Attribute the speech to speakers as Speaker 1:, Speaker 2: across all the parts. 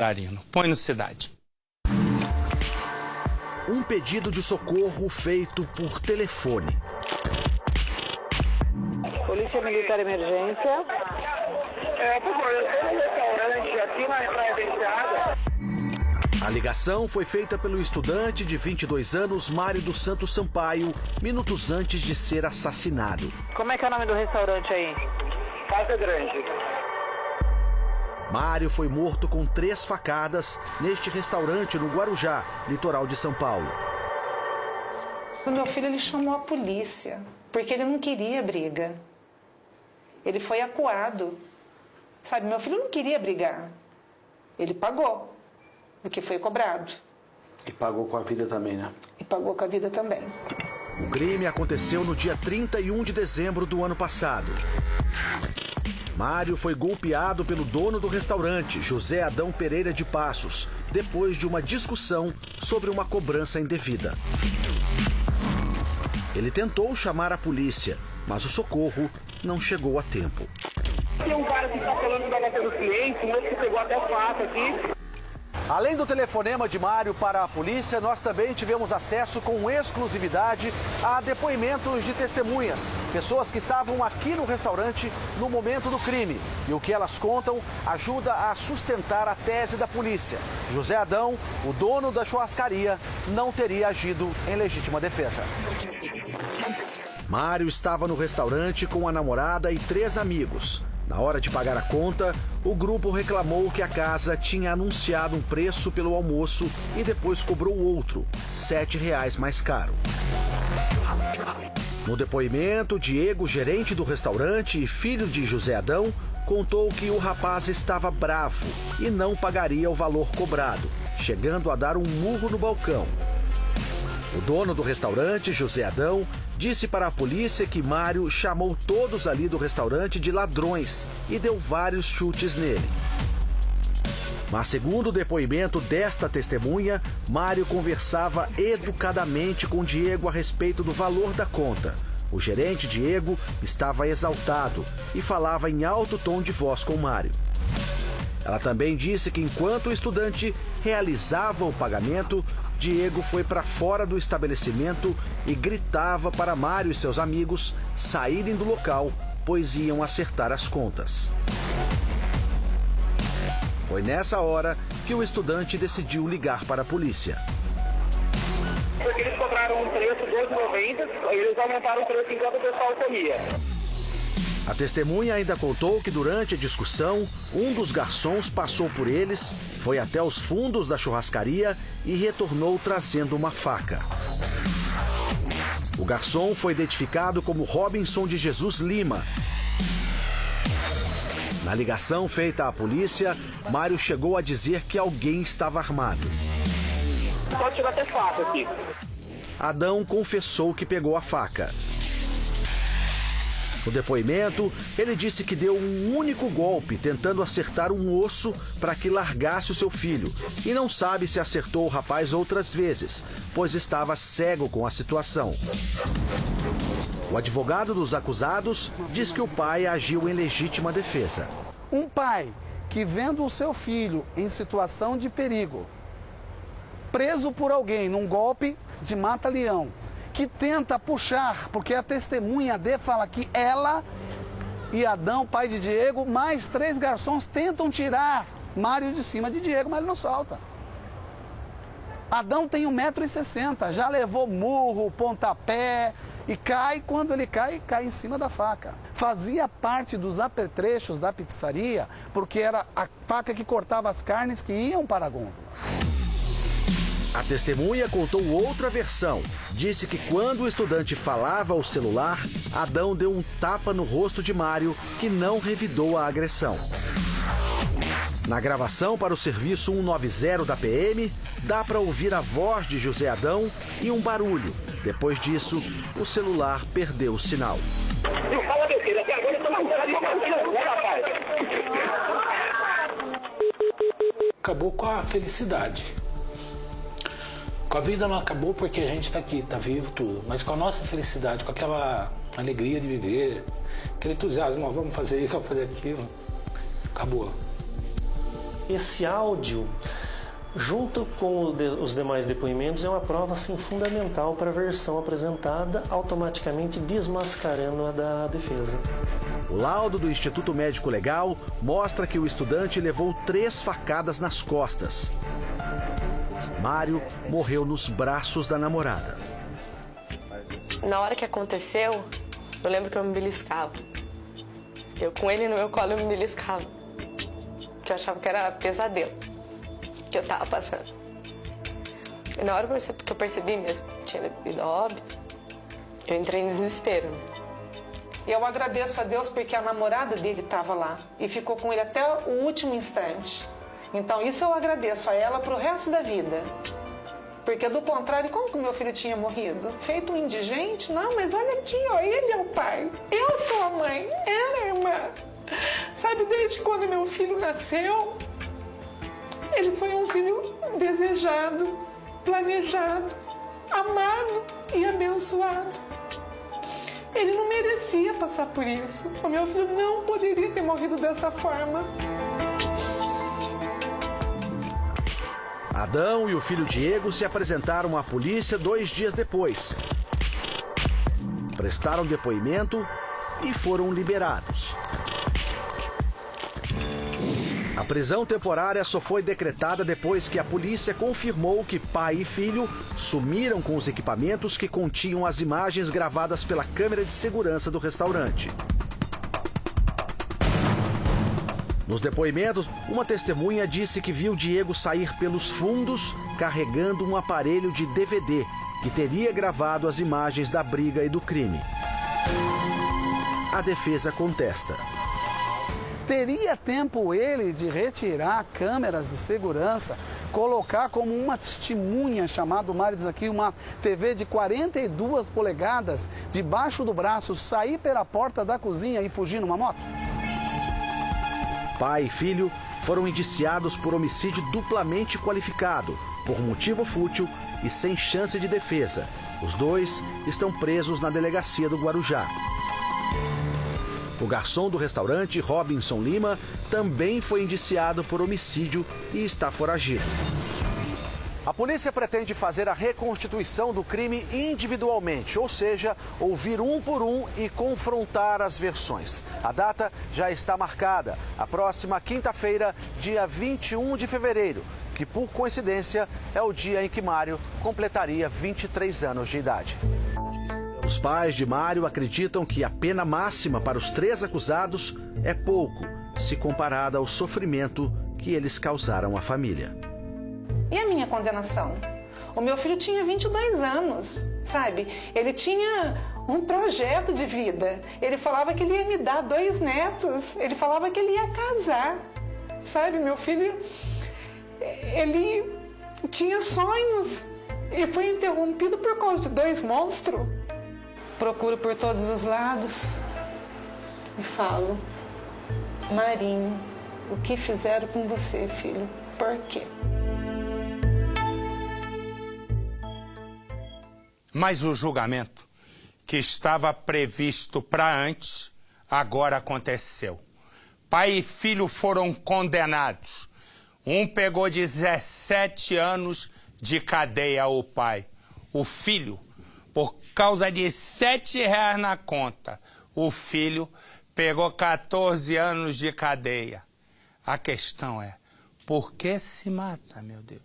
Speaker 1: Arino. Põe no Cidade.
Speaker 2: Um pedido de socorro feito por telefone.
Speaker 3: Polícia Militar Emergência.
Speaker 4: Por favor, eu estou no restaurante aqui na Praia da Enseada.
Speaker 2: A ligação foi feita pelo estudante de 22 anos, Mário dos Santos Sampaio, minutos antes de ser assassinado.
Speaker 3: Como é que é o nome do restaurante aí?
Speaker 4: Casa Grande.
Speaker 2: Mário foi morto com 3 facadas neste restaurante no Guarujá, litoral de São Paulo.
Speaker 5: O meu filho ele chamou a polícia, porque ele não queria briga. Ele foi acuado. Sabe, meu filho não queria brigar. Ele pagou o que foi cobrado.
Speaker 6: E pagou com a vida também, né?
Speaker 5: E pagou com a vida também.
Speaker 2: O crime aconteceu no dia 31 de dezembro do ano passado. Mário foi golpeado pelo dono do restaurante, José Adão Pereira de Passos, depois de uma discussão sobre uma cobrança indevida. Ele tentou chamar a polícia, mas o socorro não chegou a tempo.
Speaker 4: Tem um cara que está falando que vai bater no cliente, um outro que pegou até faca aqui.
Speaker 2: Além do telefonema de Mário para a polícia, nós também tivemos acesso com exclusividade a depoimentos de testemunhas, pessoas que estavam aqui no restaurante no momento do crime. E o que elas contam ajuda a sustentar a tese da polícia. José Adão, o dono da churrascaria, não teria agido em legítima defesa. Mário estava no restaurante com a namorada e 3 amigos. Na hora de pagar a conta, o grupo reclamou que a casa tinha anunciado um preço pelo almoço e depois cobrou outro, R$ 7 mais caro. No depoimento, Diego, gerente do restaurante e filho de José Adão, contou que o rapaz estava bravo e não pagaria o valor cobrado, chegando a dar um murro no balcão. O dono do restaurante, José Adão, disse para a polícia que Mário chamou todos ali do restaurante de ladrões e deu vários chutes nele. Mas segundo o depoimento desta testemunha, Mário conversava educadamente com Diego a respeito do valor da conta. O gerente Diego estava exaltado e falava em alto tom de voz com Mário. Ela também disse que enquanto o estudante realizava o pagamento, Diego foi para fora do estabelecimento e gritava para Mário e seus amigos saírem do local, pois iam acertar as contas. Foi nessa hora que o estudante decidiu ligar para a polícia.
Speaker 4: Porque eles cobraram um preço de R$2,90 e eles aumentaram o preço enquanto o pessoal comia.
Speaker 2: A testemunha ainda contou que durante a discussão, um dos garçons passou por eles, foi até os fundos da churrascaria e retornou trazendo uma faca. O garçom foi identificado como Robinson de Jesus Lima. Na ligação feita à polícia, Mário chegou a dizer que alguém estava armado.
Speaker 4: Pode chegar até faca aqui.
Speaker 2: Adão confessou que pegou a faca. No depoimento, ele disse que deu um único golpe tentando acertar um osso para que largasse o seu filho e não sabe se acertou o rapaz outras vezes, pois estava cego com a situação. O advogado dos acusados diz que o pai agiu em legítima defesa.
Speaker 7: Um pai que, vendo o seu filho em situação de perigo, preso por alguém num golpe de mata-leão, que tenta puxar, porque a testemunha D fala que ela e Adão, pai de Diego, mais 3 garçons tentam tirar Mário de cima de Diego, mas ele não solta. Adão tem 1,60 m, já levou murro, pontapé e cai, quando ele cai, cai em cima da faca. Fazia parte dos apetrechos da pizzaria, porque era a faca que cortava as carnes que iam para a gôndola.
Speaker 2: A testemunha contou outra versão. Disse que quando o estudante falava ao celular, Adão deu um tapa no rosto de Mário, que não revidou a agressão. Na gravação para o serviço 190 da PM, dá para ouvir a voz de José Adão e um barulho. Depois disso, o celular perdeu o sinal.
Speaker 6: Acabou com a felicidade. Com a vida não acabou porque a gente está aqui, está vivo, tudo. Mas com a nossa felicidade, com aquela alegria de viver, aquele entusiasmo, vamos fazer isso, vamos fazer aquilo, acabou.
Speaker 1: esse áudio, junto com os demais depoimentos, é uma prova assim, fundamental para a versão apresentada, automaticamente desmascarando a da defesa.
Speaker 2: O laudo do Instituto Médico Legal mostra que o estudante levou 3 facadas nas costas. Mário morreu nos braços da namorada.
Speaker 8: Na hora que aconteceu, eu lembro que eu me beliscava. Eu com ele no meu colo, eu me beliscava. Porque eu achava que era pesadelo que eu tava passando. E na hora que eu percebi mesmo que tinha ido a óbito, eu entrei em desespero.
Speaker 5: E eu agradeço a Deus porque a namorada dele estava lá e ficou com ele até o último instante. Então isso eu agradeço a ela pro resto da vida. Porque do contrário, como que o meu filho tinha morrido? Feito um indigente? Não, mas olha aqui, ó, ele é o pai, eu sou a mãe, ela é a irmã. Sabe, desde quando meu filho nasceu, ele foi um filho desejado, planejado, amado e abençoado. Ele não merecia passar por isso. O meu filho não poderia ter morrido dessa forma.
Speaker 2: Adão e o filho Diego se apresentaram à polícia 2 dias depois. Prestaram depoimento e foram liberados. A prisão temporária só foi decretada depois que a polícia confirmou que pai e filho sumiram com os equipamentos que continham as imagens gravadas pela câmera de segurança do restaurante. Nos depoimentos, uma testemunha disse que viu Diego sair pelos fundos carregando um aparelho de DVD que teria gravado as imagens da briga e do crime. A defesa contesta.
Speaker 7: Teria tempo ele de retirar câmeras de segurança, colocar como uma testemunha, chamado Mário diz aqui, uma TV de 42 polegadas debaixo do braço, sair pela porta da cozinha e fugir numa moto?
Speaker 2: Pai e filho foram indiciados por homicídio duplamente qualificado, por motivo fútil e sem chance de defesa. Os 2 estão presos na delegacia do Guarujá. O garçom do restaurante, Robinson Lima, também foi indiciado por homicídio e está foragido. A polícia pretende fazer a reconstituição do crime individualmente, ou seja, ouvir um por um e confrontar as versões. A data já está marcada, a próxima quinta-feira, dia 21 de fevereiro, que por coincidência é o dia em que Mário completaria 23 anos de idade. Os pais de Mário acreditam que a pena máxima para os 3 acusados é pouco, se comparada ao sofrimento que eles causaram à família.
Speaker 5: E a minha condenação? O meu filho tinha 22 anos, sabe? Ele tinha um projeto de vida. Ele falava que ele ia me dar 2 netos. Ele falava que ele ia casar, sabe? Meu filho, ele tinha sonhos e foi interrompido por causa de 2 monstros. Procuro por todos os lados e falo: Marinho, o que fizeram com você, filho? Por quê?
Speaker 9: Mas o julgamento que estava previsto para antes, agora aconteceu. Pai e filho foram condenados. Um pegou 17 anos de cadeia, o pai. O filho, por causa de R$7 na conta, o filho pegou 14 anos de cadeia. A questão é, por que se mata, meu Deus?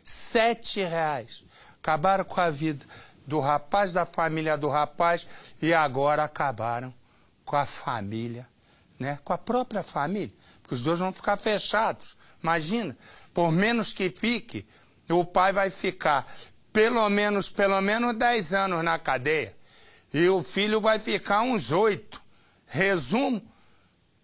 Speaker 9: R$7. Acabaram com a vida do rapaz, da família do rapaz, e agora acabaram com a família, né? Com a própria família, porque os 2 vão ficar fechados. Imagina, por menos que fique, o pai vai ficar pelo menos 10 anos na cadeia, e o filho vai ficar uns 8. Resumo,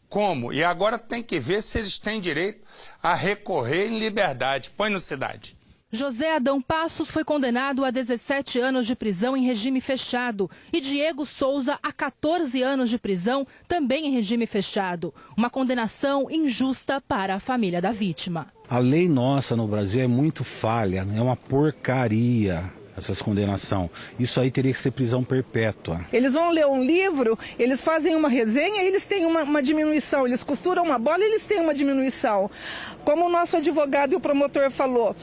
Speaker 9: como? E agora tem que ver se eles têm direito a recorrer em liberdade. Põe no Cidade.
Speaker 10: José Adão Passos foi condenado a 17 anos de prisão em regime fechado e Diego Souza a 14 anos de prisão, também em regime fechado. Uma condenação injusta para a família da vítima.
Speaker 11: A lei nossa no Brasil é muito falha, é uma porcaria.
Speaker 6: essas condenações. Isso aí teria que ser prisão perpétua.
Speaker 11: Eles vão ler um livro, eles fazem uma resenha, eles têm uma diminuição. Eles costuram uma bola, eles têm uma diminuição. Como o nosso advogado e o promotor falou,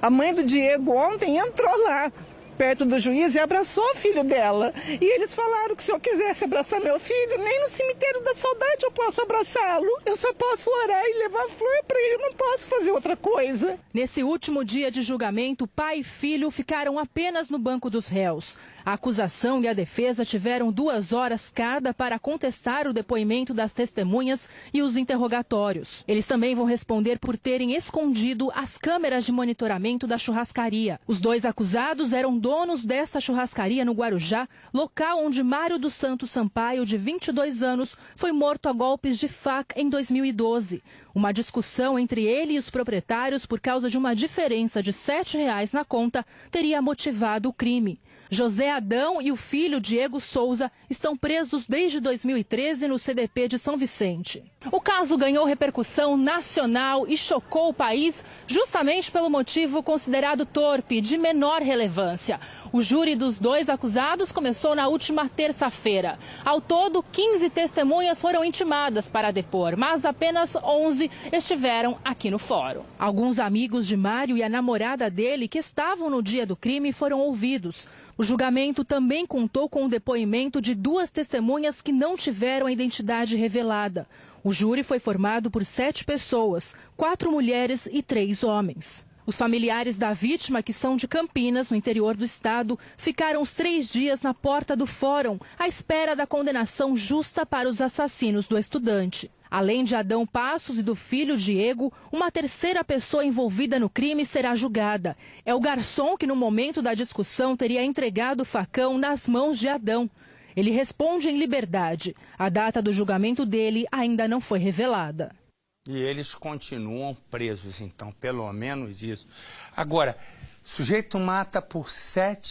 Speaker 11: a mãe do Diego ontem entrou lá, perto do juiz, e abraçou o filho dela. E eles falaram que se eu quisesse abraçar meu filho, nem no cemitério da saudade eu posso abraçá-lo. Eu só posso orar e levar flor para ele, eu não posso fazer outra coisa.
Speaker 10: Nesse último dia de julgamento, pai e filho ficaram apenas no banco dos réus. A acusação e a defesa tiveram 2 horas cada para contestar o depoimento das testemunhas e os interrogatórios. Eles também vão responder por terem escondido as câmeras de monitoramento da churrascaria. Os 2 acusados eram donos desta churrascaria no Guarujá, local onde Mário dos Santos Sampaio, de 22 anos, foi morto a golpes de faca em 2012. Uma discussão entre ele e os proprietários por causa de uma diferença de R$ 7 na conta teria motivado o crime. José Adão e o filho Diego Souza estão presos desde 2013 no CDP de São Vicente. O caso ganhou repercussão nacional e chocou o país justamente pelo motivo considerado torpe, de menor relevância. O júri dos 2 acusados começou na última terça-feira. Ao todo, 15 testemunhas foram intimadas para depor, mas apenas 11 estiveram aqui no fórum. Alguns amigos de Mário e a namorada dele, que estavam no dia do crime, foram ouvidos. O julgamento também contou com o depoimento de 2 testemunhas que não tiveram a identidade revelada. O júri foi formado por 7 pessoas, 4 mulheres e 3 homens. Os familiares da vítima, que são de Campinas, no interior do estado, ficaram os 3 dias na porta do fórum, à espera da condenação justa para os assassinos do estudante. Além de Adão Passos e do filho Diego, uma terceira pessoa envolvida no crime será julgada. É o garçom que, no momento da discussão, teria entregado o facão nas mãos de Adão. Ele responde em liberdade. A data do julgamento dele ainda não foi revelada.
Speaker 9: E eles continuam presos, então, pelo menos isso. Agora, o sujeito mata por 7